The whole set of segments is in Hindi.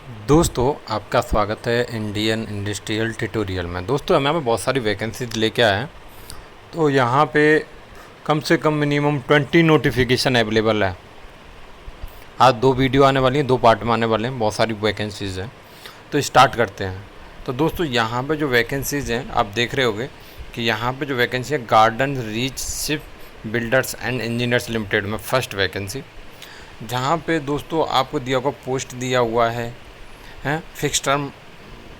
दोस्तों आपका स्वागत है इंडियन इंडस्ट्रियल ट्यूटोरियल में। दोस्तों हम यहाँ पे बहुत सारी वैकेंसीज लेके आए हैं। तो यहाँ पे कम से कम मिनिमम 20 नोटिफिकेशन अवेलेबल है। आज 2 वीडियो आने वाली हैं, 2 पार्ट में आने वाले हैं। बहुत सारी वैकेंसीज़ हैं, तो स्टार्ट करते हैं। तो दोस्तों यहाँ पे जो वैकेंसीज़ हैं आप देख रहे होंगे कि यहाँ पे जो वैकेंसी है garden reach ship builders and engineers limited में फर्स्ट वैकेंसी, जहाँ पे दोस्तों आपको दिया होगा पोस्ट दिया हुआ है फिक्स टर्म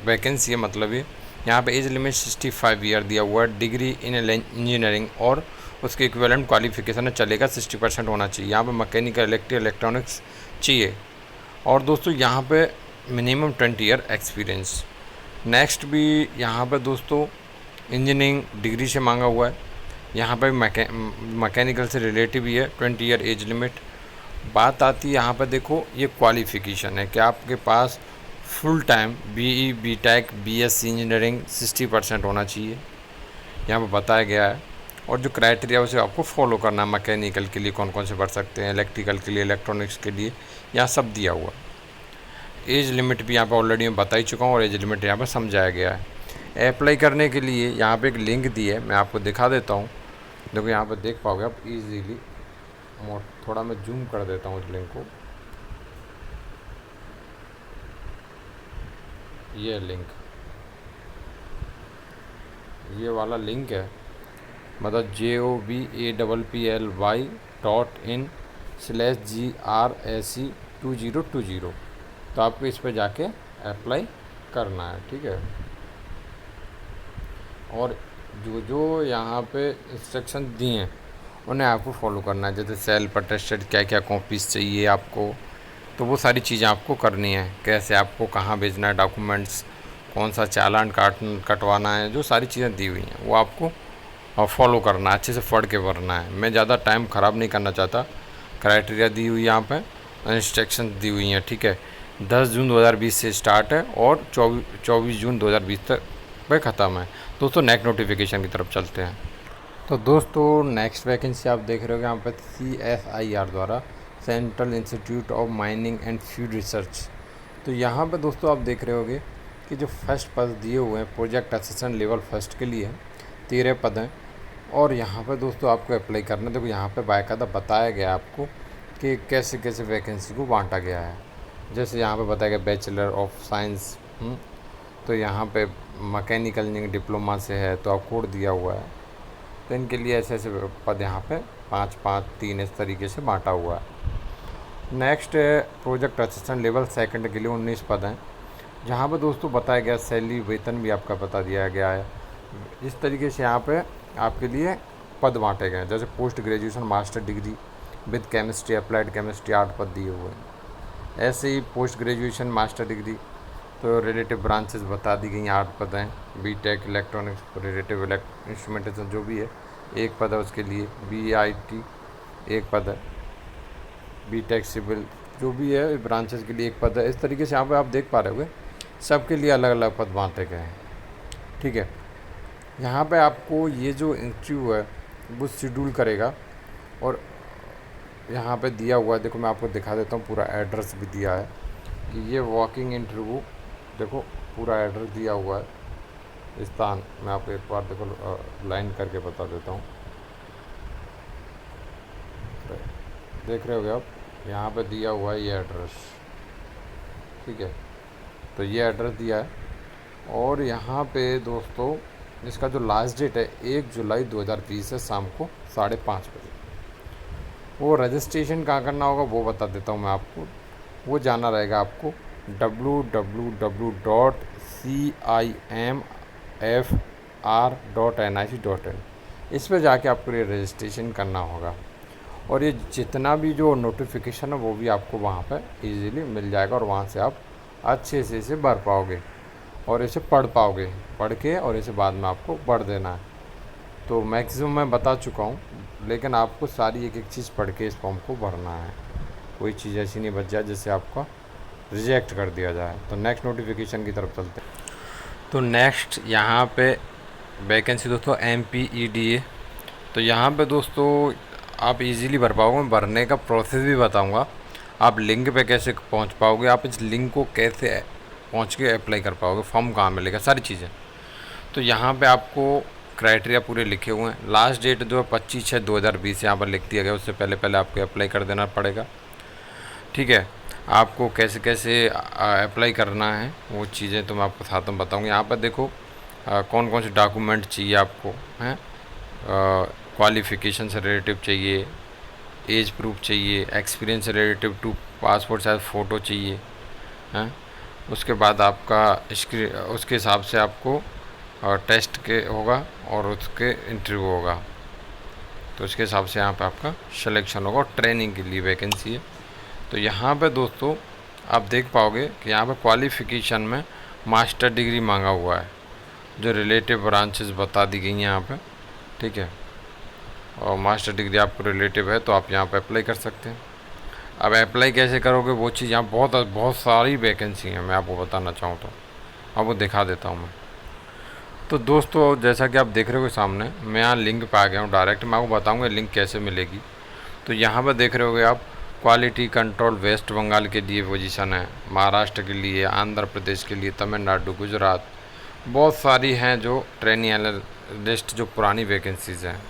वैकेंसी है। मतलब ये यहाँ पे एज लिमिट 65 ईयर दिया हुआ है। डिग्री इन इंजीनियरिंग और उसके इक्विवेलेंट क्वालिफिकेशन चलेगा 60% होना चाहिए। यहाँ पे मैकेनिकल इलेक्ट्रॉनिक्स चाहिए। और दोस्तों यहाँ पे मिनिमम 20 ईयर एक्सपीरियंस। नेक्स्ट भी यहाँ पे दोस्तों इंजीनियरिंग डिग्री से मांगा हुआ है। यहाँ पे मैकेनिकल से रिलेटिव ही है, 20 ईयर एज लिमिट। बात आती है यहाँ पर, देखो ये क्वालिफ़िकेशन है कि आपके पास full time BE BTech BSc engineering 60% होना चाहिए, यहाँ पर बताया गया है। और जो क्राइटेरिया उसे आपको फॉलो करना है। मैकेनिकल के लिए कौन कौन से भर सकते हैं, इलेक्ट्रिकल के लिए, इलेक्ट्रॉनिक्स के लिए, यहाँ सब दिया हुआ। एज लिमिट भी यहाँ पर ऑलरेडी मैं बता ही चुका हूँ और एज लिमिट यहाँ पर समझाया गया है। अप्लाई करने के लिए यहाँ पर एक लिंक दी है, मैं आपको दिखा देता हूँ। देखो यहाँ पर देख पाओगे आप ईजीली। थोड़ा मैं जूम कर देता हूँ इस लिंक को। ये लिंक, ये वाला लिंक है, मतलब jobply.in/GRSE2020। तो आपको इस पर जाके अप्लाई करना है, ठीक है। और जो जो यहाँ पे इंस्ट्रक्शन दिए हैं उन्हें आपको फॉलो करना है। जैसे सेल्फ अटेस्टेड क्या क्या कॉपीज़ चाहिए आपको, तो वो सारी चीज़ें आपको करनी है। कैसे आपको कहाँ भेजना है डॉक्यूमेंट्स, कौन सा चालान कटवाना है, जो सारी चीज़ें दी हुई हैं वो आपको फॉलो करना है, अच्छे से पढ़ के भरना है। मैं ज़्यादा टाइम ख़राब नहीं करना चाहता। क्राइटेरिया दी हुई है यहाँ पे, इंस्ट्रक्शन दी हुई हैं, ठीक है। 10 जून 2020 से स्टार्ट है और 24 जून 2020 तक पे ख़त्म है। दोस्तों नेक्स्ट नोटिफिकेशन की तरफ चलते हैं। तो दोस्तों नेक्स्ट वैकेंसी आप देख रहे हो यहाँ पर CSIR द्वारा, central institute of mining and field research. तो यहाँ पर दोस्तों आप देख रहे होगे कि जो फर्स्ट पद दिए हुए हैं प्रोजेक्ट असिस्टेंट लेवल फर्स्ट के लिए 13 पद हैं। और यहाँ पर दोस्तों आपको अप्लाई करना है। देखो यहाँ पे बाकायदा बताया गया आपको कि कैसे कैसे वैकेंसी को बांटा गया है। जैसे यहाँ पे बताया गया बैचलर ऑफ साइंस, तो यहाँ पे मैकेनिकल इंजीनियरिंग डिप्लोमा से है तो आप कोड दिया हुआ है। तो इनके लिए ऐसे ऐसे पद यहाँ पे 5 5 3 इस तरीके से बांटा हुआ है। Next project assistant level second के लिए 19 पद हैं, जहाँ पर दोस्तों बताया गया सैलरी वेतन भी आपका बता दिया गया है। इस तरीके से यहाँ पे आपके लिए पद बांटे गए हैं। जैसे post graduation master degree with chemistry applied chemistry 8 पद दिए हुए हैं। ऐसे ही पोस्ट ग्रेजुएशन मास्टर डिग्री तो रिलेटिव ब्रांचेस बता दी गई 8 पद हैं। बीटेक इलेक्ट्रॉनिक्स रिलेटिव इंस्ट्रूमेंटेशन जो भी है 1 पद है उसके लिए। BIT 1 पद है। बीटेक सिविल जो भी है ब्रांचेस के लिए 1 पद है। इस तरीके से यहाँ पे आप देख पा रहे होंगे सबके लिए अलग अलग पद बांटे गए हैं, ठीक है। यहाँ पे आपको ये जो इंटरव्यू है वो शेड्यूल करेगा और यहाँ पे दिया हुआ है। देखो मैं आपको दिखा देता हूँ, पूरा एड्रेस भी दिया है कि ये वॉकिंग इंटरव्यू, देखो पूरा एड्रेस दिया हुआ है। स्थान मैं आपको एक बार देखो लाइन करके बता देता हूँ। देख रहे होगे आप, यहाँ पे दिया हुआ है ये एड्रेस, ठीक है। तो ये एड्रेस दिया है। और यहाँ पे दोस्तों इसका जो लास्ट डेट है 1 जुलाई 2020 है, शाम को 5:30 बजे। वो रजिस्ट्रेशन कहाँ करना होगा वो बता देता हूँ मैं आपको। वो जाना रहेगा आपको www.cimfr.nic.in। इस पर जाके आपको ये रजिस्ट्रेशन करना होगा। और ये जितना भी जो नोटिफिकेशन है वो भी आपको वहाँ पर इजीली मिल जाएगा और वहाँ से आप अच्छे से इसे भर पाओगे और इसे पढ़ पाओगे, पढ़ के और इसे बाद में आपको पढ़ देना है। तो मैक्सिमम मैं बता चुका हूँ, लेकिन आपको सारी एक एक चीज़ पढ़ के इस फॉर्म को भरना है। कोई चीज़ ऐसी नहीं बच जाए जिससे आपका रिजेक्ट कर दिया जाए। तो नेक्स्ट नोटिफिकेशन की तरफ चलते हैं। तो नेक्स्ट यहाँ पे वैकेंसी दोस्तों MPEDA। तो यहाँ पे दोस्तों आप इजीली भर पाओगे। भरने का प्रोसेस भी बताऊँगा आप लिंक पे कैसे पहुंच पाओगे, आप इस लिंक को कैसे पहुंच के अप्लाई कर पाओगे, फॉर्म कहाँ मिलेगा, सारी चीज़ें। तो यहाँ पे आपको क्राइटेरिया पूरे लिखे हुए हैं। लास्ट डेट जो है 25/6/2020 यहाँ पर लिख दिया गया, उससे पहले पहले आपको अप्लाई कर देना पड़ेगा। ठीक है, आपको कैसे कैसे अप्लाई करना है वो चीज़ें तो मैं आपको साथ में बताऊँगी। यहाँ पर देखो कौन कौन से डॉक्यूमेंट चाहिए आपको हैं। क्वालिफ़िकेशन से रिलेटिव चाहिए, एज प्रूफ चाहिए, एक्सपीरियंस से relative to passport size photo चाहिए हैं। उसके बाद आपका उसके हिसाब से आपको टेस्ट के होगा और उसके इंटरव्यू होगा, तो उसके हिसाब से यहाँ पे आपका सिलेक्शन होगा। और ट्रेनिंग के लिए वैकेंसी है। तो यहाँ पे दोस्तों आप देख पाओगे कि यहाँ पे क्वालिफ़िकेशन में मास्टर डिग्री मांगा हुआ है, जो रिलेटिव ब्रांचेस बता दी गई हैं यहाँ पे। ठीक है, और मास्टर डिग्री आपको रिलेटिव है तो आप यहाँ पे अप्लाई कर सकते हैं। अब अप्लाई कैसे करोगे वो चीज़, यहाँ बहुत बहुत सारी वैकेंसी हैं, मैं आपको बताना चाहूँ तो आपको दिखा देता हूँ मैं। तो दोस्तों जैसा कि आप देख रहे हो सामने, मैं यहाँ लिंक पे आ गया हूँ डायरेक्ट। मैं आपको बताऊँगा लिंक कैसे मिलेगी। तो यहाँ पर देख रहे होगे आप, क्वालिटी कंट्रोल वेस्ट बंगाल के लिए पोजीशन है, महाराष्ट्र के लिए, आंध्र प्रदेश के लिए, तमिलनाडु, गुजरात, बहुत सारी हैं जो ट्रेनी एनालिस्ट जो पुरानी वैकेंसीज़ हैं।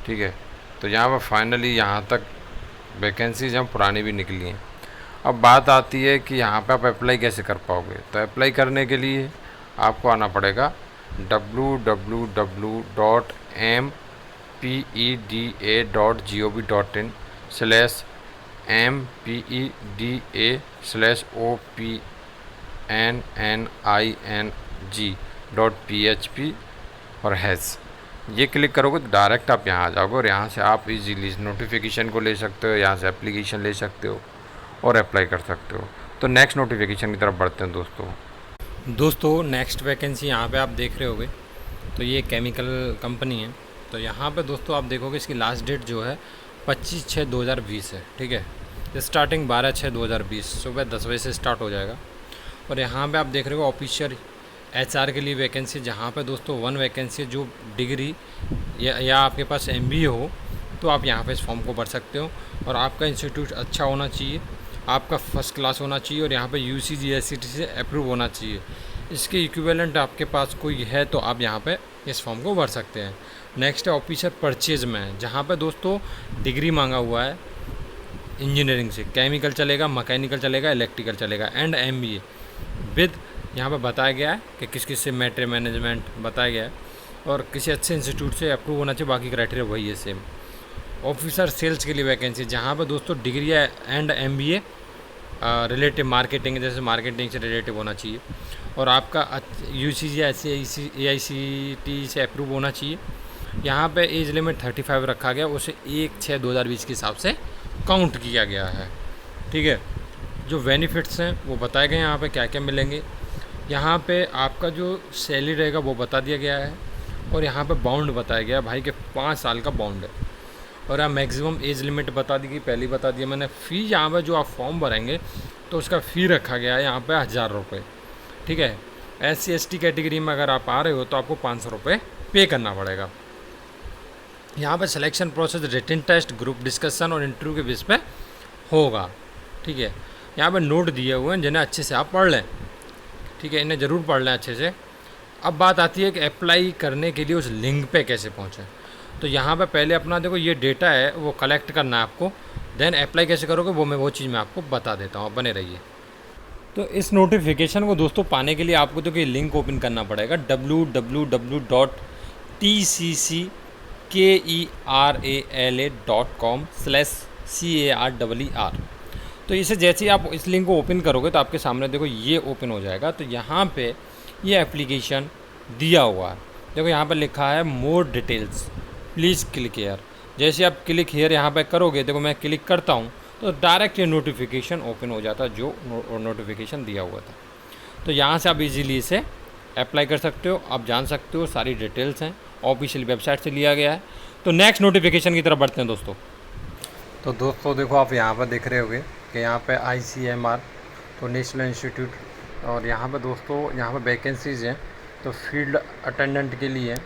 ठीक है, तो यहाँ पर फाइनली यहाँ तक वैकेंसीज हैं पुरानी भी निकली हैं। अब बात आती है कि यहाँ पे आप अप्लाई कैसे कर पाओगे। तो अप्लाई करने के लिए आपको आना पड़ेगा www.mpedda.gov.in/MPEDA/OPNNING.php और हैज़, ये क्लिक करोगे तो डायरेक्ट आप यहाँ आ जाओगे और यहाँ से आप इजीली नोटिफिकेशन को ले सकते हो, यहाँ से एप्लीकेशन ले सकते हो और अप्लाई कर सकते हो। तो नेक्स्ट नोटिफिकेशन की तरफ बढ़ते हैं दोस्तों नेक्स्ट वैकेंसी यहाँ पे आप देख रहे होगे, तो ये केमिकल कंपनी है। तो यहाँ पे दोस्तों आप देखोगे इसकी लास्ट डेट जो है 25/6/2020 है। ठीक है, स्टार्टिंग 12/6/2020 सुबह 10 बजे से स्टार्ट हो जाएगा। और यहाँ पे आप देख रहे हो ऑफिशियल HR के लिए वैकेंसी, जहाँ पे दोस्तों 1 वैकेंसी जो डिग्री या आपके पास MBA हो तो आप यहाँ पे इस फॉर्म को भर सकते हो। और आपका इंस्टीट्यूट अच्छा होना चाहिए, आपका फर्स्ट क्लास होना चाहिए और यहाँ पे UGC से अप्रूव होना चाहिए। इसके इक्विवेलेंट आपके पास कोई है तो आप यहाँ पे इस फॉर्म को भर सकते हैं। नेक्स्ट है ऑफिसर परचेज में, जहाँ पे दोस्तों डिग्री मांगा हुआ है इंजीनियरिंग से, केमिकल चलेगा, मैकेनिकल चलेगा, इलेक्ट्रिकल चलेगा एंड MBA विद, यहाँ पे बताया गया है कि किस किस से मैटर मैनेजमेंट बताया गया है और किसी अच्छे इंस्टीट्यूट से अप्रूव होना चाहिए, बाकी क्राइटेरिया वही है सेम। ऑफिसर सेल्स के लिए वैकेंसी, जहाँ पर दोस्तों degree and MBA relative marketing, जैसे मार्केटिंग से रिलेटिव होना चाहिए और आपका UGC AICTE से अप्रूव होना चाहिए। यहाँ पे एज लिमिट 35 रखा गया, उसे 1/6/2020 के हिसाब से काउंट किया गया है। ठीक है, जो बेनिफिट्स हैं वो बताए गए हैं यहाँ पे क्या क्या मिलेंगे। यहाँ पे आपका जो सैलरी रहेगा वो बता दिया गया है और यहाँ पे बाउंड बताया गया है भाई कि 5 साल का बाउंड है। और यहाँ मैक्सिमम एज लिमिट बता दी गई, पहले ही बता दिया मैंने। फ़ी यहाँ पर जो आप फॉर्म भरेंगे तो उसका फ़ी रखा गया है यहाँ पे 1000 रुपये। ठीक है, SC ST कैटेगरी में अगर आप आ रहे हो तो आपको 500 रुपये पे करना पड़ेगा। यहाँ पे selection process written test, group discussion और इंटरव्यू के बेस पे होगा। ठीक है, यहाँ पे नोट दिए हुए हैं जिन्हें अच्छे से आप पढ़ लें। ठीक है, इन्हें ज़रूर पढ़ लें अच्छे से। अब बात आती है कि अप्लाई करने के लिए उस लिंक पे कैसे पहुँचें। तो यहाँ पे पहले अपना देखो ये डेटा है वो कलेक्ट करना है आपको, देन अप्लाई कैसे करोगे वो चीज़ मैं आपको बता देता हूँ, बने रहिए। तो इस नोटिफिकेशन को दोस्तों पाने के लिए आपको तो लिंक ओपन करना पड़ेगा www.tccerala.com/CAREER। तो इसे जैसे ही आप इस लिंक को ओपन करोगे तो आपके सामने देखो ये ओपन हो जाएगा। तो यहाँ पे ये एप्लीकेशन दिया हुआ है, देखो यहाँ पर लिखा है more details please click here. जैसे आप क्लिक हेयर यहाँ पे करोगे, देखो मैं क्लिक करता हूँ तो डायरेक्ट ये नोटिफिकेशन ओपन हो जाता है जो नोटिफिकेशन दिया हुआ था। तो यहाँ से आप इजीली इसे अप्लाई कर सकते हो, आप जान सकते हो, सारी डिटेल्स हैं, ऑफिशियल वेबसाइट से लिया गया है। तो नेक्स्ट नोटिफिकेशन की तरफ बढ़ते हैं दोस्तों। तो दोस्तों देखो आप यहाँ पर देख रहे होगे कि यहाँ पे ICMR तो नेशनल इंस्टीट्यूट, और यहाँ पे दोस्तों यहाँ पे वैकेंसीज़ हैं तो फील्ड अटेंडेंट के लिए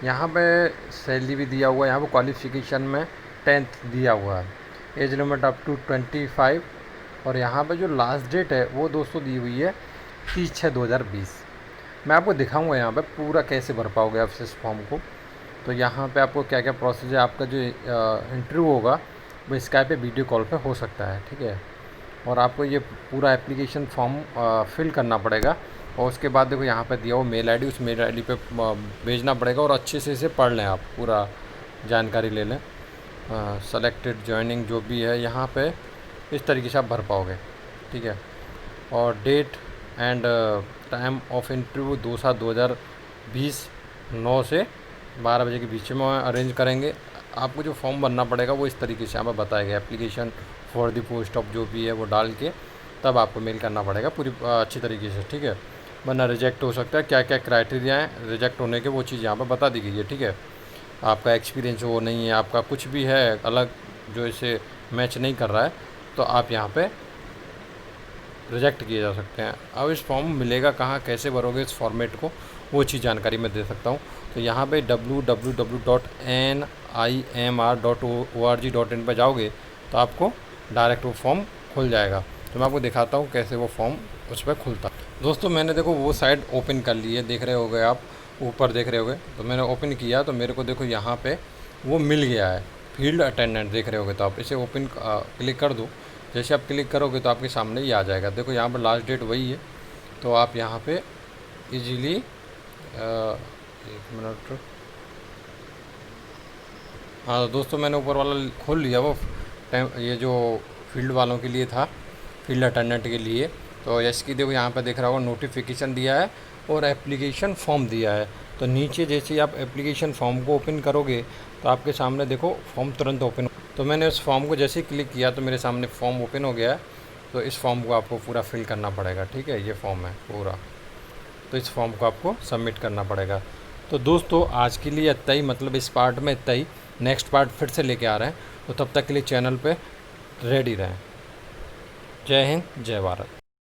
यहाँ पे सैलरी भी दिया हुआ है। यहाँ पे क्वालिफ़िकेशन में 10th दिया हुआ है, एज लिमिट अप टू 25 और यहाँ पे जो लास्ट डेट है वो दोस्तों दी हुई है 30/6/2020। मैं आपको दिखाऊंगा यहाँ पे पूरा कैसे भर पाओगे आप इस फॉर्म को। तो यहाँ पे आपको क्या क्या प्रोसेस है, आपका जो इंटरव्यू होगा वो स्काइप पे वीडियो कॉल पे हो सकता है, ठीक है। और आपको ये पूरा एप्लीकेशन फॉर्म फिल करना पड़ेगा और उसके बाद देखो यहाँ पे दिया हो मेल आईडी, उस मेल आईडी पे भेजना पड़ेगा और अच्छे से इसे पढ़ लें, आप पूरा जानकारी ले लें। सेलेक्टेड ज्वाइनिंग जो भी है यहाँ पे इस तरीके से आप भर पाओगे, ठीक है। और date and time of interview 2/7/2020 9 से 12 बजे के बीच में अरेंज करेंगे। आपको जो फॉर्म भरना पड़ेगा वो इस तरीके से यहाँ पर बताया गया, application for the post of जो भी है वो डाल के तब आपको मेल करना पड़ेगा पूरी अच्छी तरीके से, ठीक है। वरना रिजेक्ट हो सकता है। क्या क्या क्राइटेरिया हैं रिजेक्ट होने के वो चीज़ यहाँ पर बता दी गई है, ठीक है। आपका एक्सपीरियंस वो नहीं है, आपका कुछ भी है अलग जो इसे मैच नहीं कर रहा है, तो आप यहाँ पे रिजेक्ट किए जा सकते हैं। अब इस फॉर्म मिलेगा कहाँ, कैसे भरोगे इस फॉर्मेट को, वो चीज़ जानकारी मैं दे सकता हूँ। तो यहाँ पे www.nimr.org.in पर जाओगे तो आपको डायरेक्ट वो फॉर्म खुल जाएगा। तो मैं आपको दिखाता हूँ कैसे वो फॉर्म उस पर खुलता है। दोस्तों मैंने देखो वो साइड ओपन कर ली है, देख रहे होगे आप, ऊपर देख रहे होगे। तो मैंने ओपन किया तो मेरे को देखो यहाँ पे वो मिल गया है, फील्ड अटेंडेंट देख रहे होगे। तो आप इसे ओपन क्लिक कर दो। जैसे आप क्लिक करोगे तो आपके सामने ही आ जाएगा। देखो यहाँ पर लास्ट डेट वही है, तो आप यहाँ पे इजीली 1 मिनट। हाँ तो दोस्तों मैंने ऊपर वाला खोल लिया, वो टाइम ये जो फील्ड वालों के लिए था, फील्ड अटेंडेंट के लिए। तो इसकी देखो यहाँ पे दिख रहा होगा नोटिफिकेशन दिया है और एप्लीकेशन फॉर्म दिया है। तो नीचे जैसे ही आप एप्लीकेशन फॉर्म को ओपन करोगे तो आपके सामने देखो फॉर्म तुरंत ओपन। तो मैंने उस फॉर्म को जैसे ही क्लिक किया तो मेरे सामने फॉर्म ओपन हो गया है। तो इस फॉर्म को आपको पूरा फिल करना पड़ेगा, ठीक है। ये फॉर्म है पूरा, तो इस फॉर्म को आपको सबमिट करना पड़ेगा। तो दोस्तों आज के लिए इतना ही, मतलब इस पार्ट में इतना ही। नेक्स्ट पार्ट फिर से लेके आ रहे हैं, तो तब तक के लिए चैनल पे रेडी रहें। जय हिंद, जय भारत।